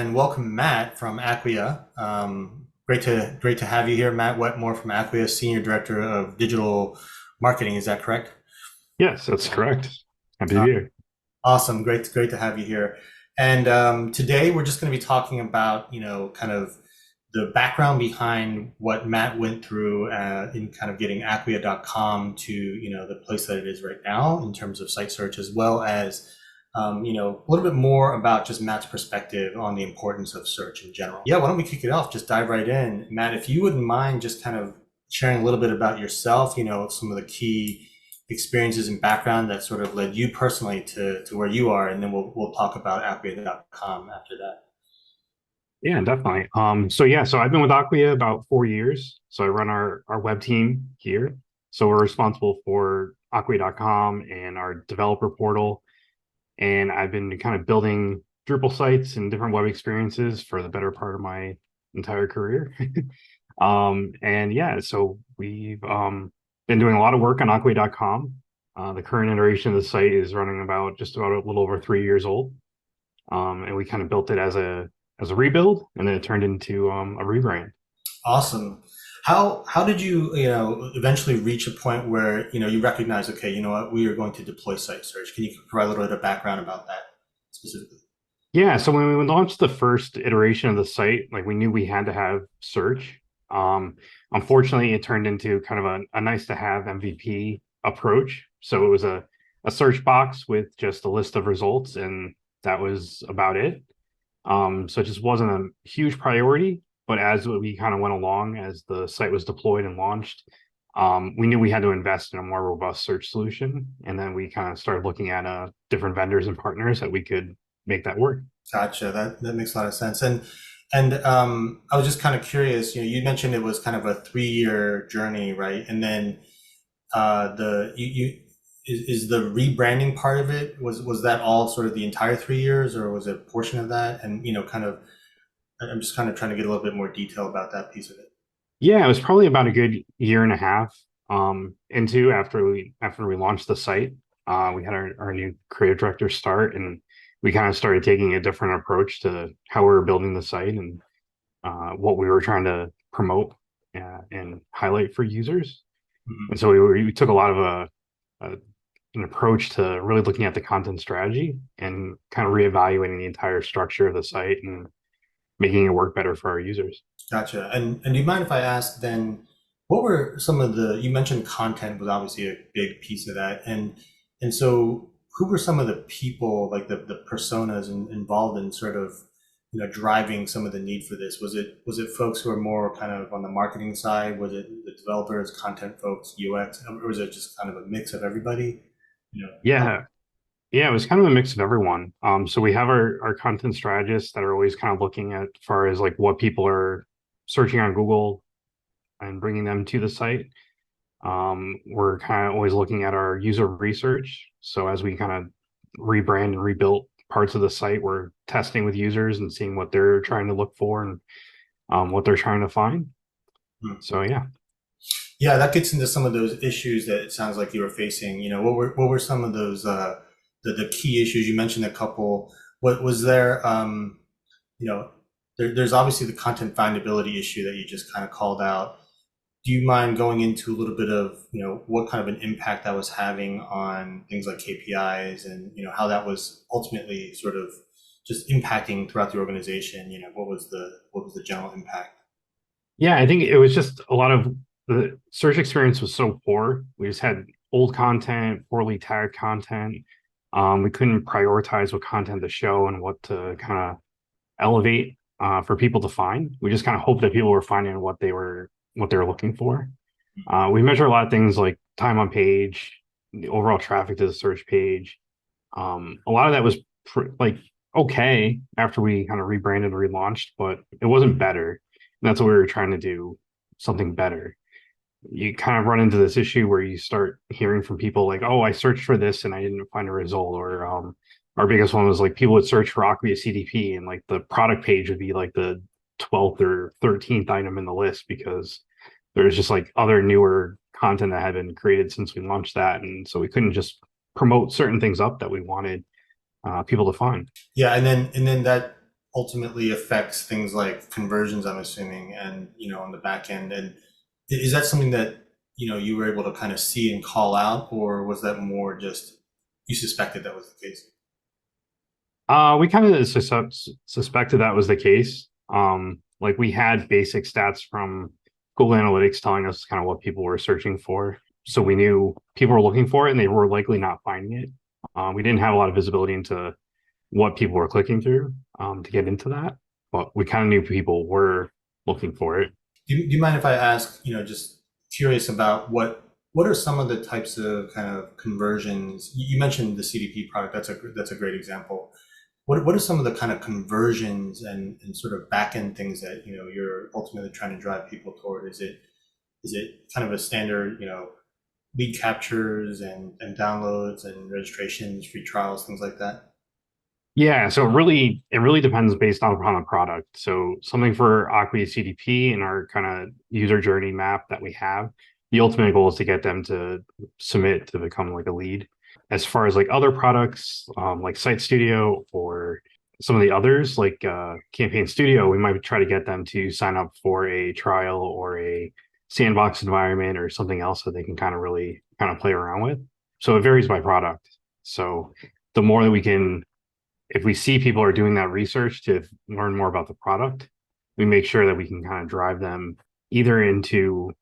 And welcome, Matt from Acquia. Great to have you here, Matt Wetmore from Acquia, Senior Director of Digital Marketing. Is that correct? Yes, that's correct. Happy to Uh, be here. awesome, great to have you here. And today we're just going to be talking about kind of the background behind what Matt went through in kind of getting Acquia.com to the place that it is right now in terms of site search, as well as a little bit more about just Matt's perspective on the importance of search in general. Yeah, why don't we kick it off? Just dive right in. Matt, if you wouldn't mind just kind of sharing a little bit about yourself, some of the key experiences and background that sort of led you personally to where you are, and then we'll talk about Acquia.com after that. Yeah, definitely. So I've been with Acquia about 4 years. So I run our web team here. So we're responsible for Acquia.com and our developer portal. And I've been kind of building Drupal sites and different web experiences for the better part of my entire career. And yeah, so we've been doing a lot of work on Acquia.com. The current iteration of the site is running about just about a little over 3 years old. And we kind of built it as a rebuild, and then it turned into a rebrand. Awesome. How did you eventually reach a point where you recognize, okay, you know what, we are going to deploy site search? Can you provide a little bit of background about that specifically? Yeah, so when we launched the first iteration of the site, like we knew we had to have search. Um, Unfortunately, it turned into kind of a nice to have MVP approach. So it was a search box with just a list of results, and that was about it. So it just wasn't a huge priority. But as we kind of went along, as the site was deployed and launched, we knew we had to invest in a more robust search solution. And then we kind of started looking at different vendors and partners that we could make that work. Gotcha. That makes a lot of sense. And I was just kind of curious. You mentioned it was kind of a 3-year journey, right? And then the you is the rebranding part of it, was that all sort of the entire 3 years, or was it a portion of that? And kind of I'm just kind of trying to get a little bit more detail about that piece of it. Yeah, it was probably about a good year and a half into after we launched the site. We had our new creative director start, and we kind of started taking a different approach to how we were building the site and what we were trying to promote and highlight for users. And Mhm. so we took a lot of a an approach to really looking at the content strategy and kind of reevaluating the entire structure of the site and making it work better for our users. Gotcha. And do you mind if I ask then, what were some of you mentioned content was obviously a big piece of that. And so who were some of the people, like the personas involved in sort of, driving some of the need for this? Was it folks who are more kind of on the marketing side? Was it the developers, content folks, UX, or was it just kind of a mix of everybody? You know, Yeah, yeah, it was kind of a mix of everyone. So we have our content strategists that are always kind of looking at far as like what people are searching on Google and bringing them to the site. We're kind of always looking at our user research. So as we kind of rebrand and rebuilt parts of the site, we're testing with users and seeing what they're trying to look for and what they're trying to find. hmm. So yeah. Yeah, that gets into some of those issues that it sounds like you were facing. What were some of those the key issues? You mentioned a couple. What was there? There's obviously the content findability issue that you just kind of called out. Do you mind going into a little bit of what kind of an impact that was having on things like KPIs, and how that was ultimately sort of just impacting throughout the organization? What was the general impact? Yeah, I think it was just a lot of the search experience was so poor. We just had old content, poorly tagged content. We couldn't prioritize what content to show and what to kind of elevate for people to find. We just kind of hoped that people were finding what they were looking for. We measure a lot of things like time on page, the overall traffic to the search page. A lot of that was like okay after we kind of rebranded and relaunched, but it wasn't better. And that's what we were trying to do, something better. You kind of run into this issue where you start hearing from people like, "Oh, I searched for this and I didn't find a result," or our biggest one was like people would search for Acquia CDP and like the product page would be like the 12th or 13th item in the list because there's just like other newer content that had been created since we launched that, and so we couldn't just promote certain things up that we wanted people to find. Yeah, and then that. ultimately affects things like conversions, I'm assuming, and on the back end. And is that something that you were able to kind of see and call out, or was that more just you suspected that was the case? We kind of suspected that was the case. Like we had basic stats from Google Analytics telling us kind of what people were searching for. So we knew people were looking for it and they were likely not finding it. We didn't have a lot of visibility into what people were clicking through to get into that, but we kind of knew people were looking for it. Do you mind if I ask, just curious about what are some of the types of kind of conversions? You mentioned the CDP product. That's a great example. What are some of the kind of conversions and sort of back end things that you're ultimately trying to drive people toward? Is it kind of a standard lead captures and downloads and registrations, free trials, things like that? Yeah, so it really depends based on upon the product. So something for Acquia CDP and our kind of user journey map that we have, the ultimate goal is to get them to submit to become like a lead. As far as like other products, like Site Studio or some of the others like Campaign Studio, we might try to get them to sign up for a trial or a sandbox environment or something else that they can kind of really kind of play around with. So it varies by product. So the more that we can if we see people are doing that research to learn more about the product, we make sure that we can kind of drive them either into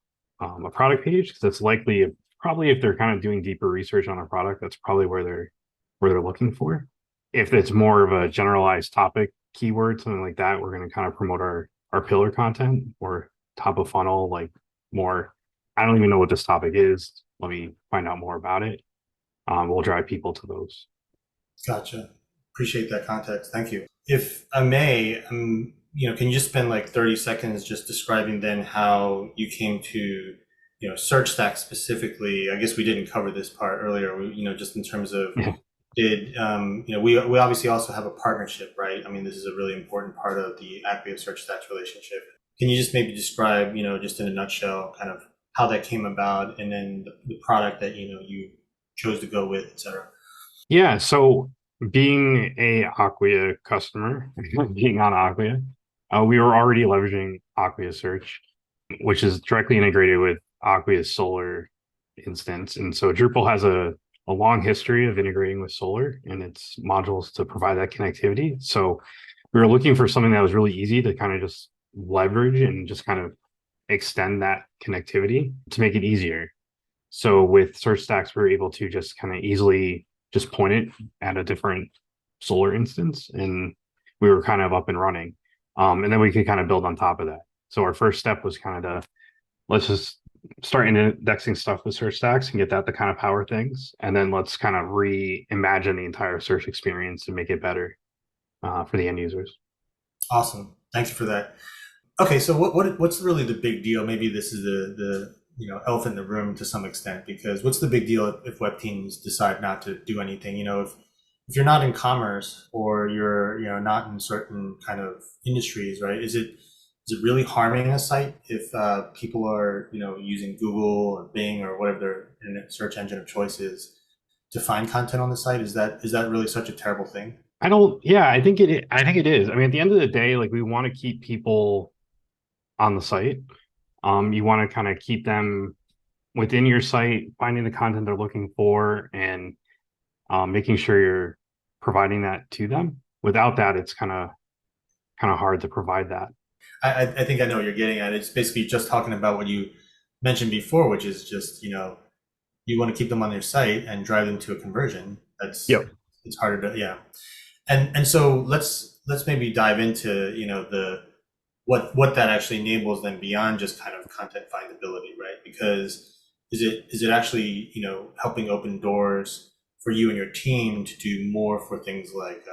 a product page because that's likely probably if they're kind of doing deeper research on a product, that's probably where they're looking for. If it's more of a generalized topic keyword, something like that, we're going to kind of promote our pillar content or top of funnel, like more. I don't even know what this topic is. Let me find out more about it. We'll drive people to those. Gotcha. Appreciate that context. Thank you. If I may, can you just spend like 30 seconds just describing then how you came to, SearchStax specifically? I guess we didn't cover this part earlier, just in terms of we obviously also have a partnership, right? I mean, this is a really important part of the Acquia SearchStax relationship. Can you just maybe describe, just in a nutshell, kind of how that came about and then the product that, you chose to go with, et cetera? Yeah, so being a Acquia customer, being on Acquia, we were already leveraging Acquia Search, which is directly integrated with Acquia's Solr instance. And so Drupal has a long history of integrating with Solr and its modules to provide that connectivity. So we were looking for something that was really easy to kind of just leverage and just kind of extend that connectivity to make it easier. So with SearchStax, we were able to just kind of easily just point it at a different Solr instance, and we were kind of up and running. And then we could kind of build on top of that. So our first step was kind of to let's just start indexing stuff with SearchStax and get that to kind of power things, and then let's kind of reimagine the entire search experience and make it better for the end users. Awesome. Thank you for that. Okay, so what's really the big deal? Maybe this is the elephant in the room to some extent, because what's the big deal if web teams decide not to do anything? If you're not in commerce or you're not in certain kind of industries, right? Is it really harming a site if people are using Google or Bing or whatever their internet search engine of choice is to find content on the site? Is that really such a terrible thing? I don't, yeah, I think it is. I mean, at the end of the day, like we want to keep people on the site. You want to kind of keep them within your site, finding the content they're looking for, and making sure you're providing that to them. Without that, it's kind of hard to provide that. I think I know what you're getting at. It's basically just talking about what you mentioned before, which is just you want to keep them on your site and drive them to a conversion. Yep. It's harder to, yeah. And so let's maybe dive into the what that actually enables then beyond just kind of content findability, right? Because is it actually helping open doors for you and your team to do more for things like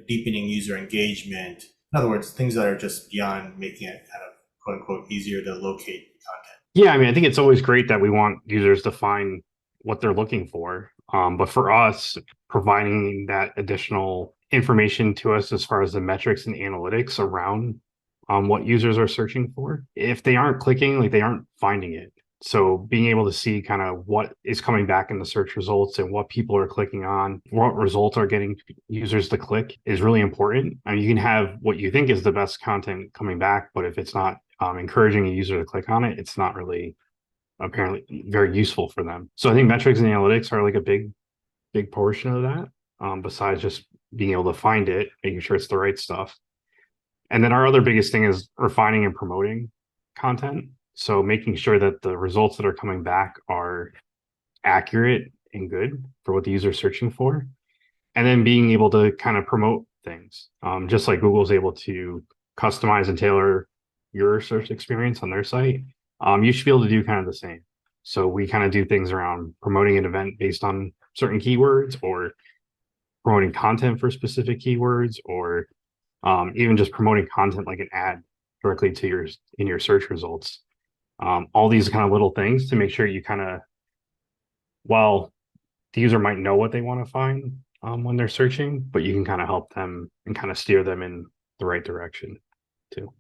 deepening user engagement? In other words, things that are just beyond making it kind of quote unquote easier to locate content. Yeah, I mean, I think it's always great that we want users to find what they're looking for. But for us, providing that additional information to us as far as the metrics and analytics around what users are searching for, if they aren't clicking, like they aren't finding it. So being able to see kind of what is coming back in the search results and what people are clicking on, what results are getting users to click is really important. I mean, you can have what you think is the best content coming back, but if it's not encouraging a user to click on it, it's not really apparently very useful for them. So I think metrics and analytics are like a big portion of that. Besides just being able to find it, making sure it's the right stuff. And then our other biggest thing is refining and promoting content. So making sure that the results that are coming back are accurate and good for what the user is searching for. And then being able to kind of promote things, just like Google's able to customize and tailor your search experience on their site. You should be able to do kind of the same. So we kind of do things around promoting an event based on certain keywords, or promoting content for specific keywords, or even just promoting content like an ad directly to your search results. All these kind of little things to make sure you kind of, while the user might know what they want to find when they're searching, but you can kind of help them and kind of steer them in the right direction too.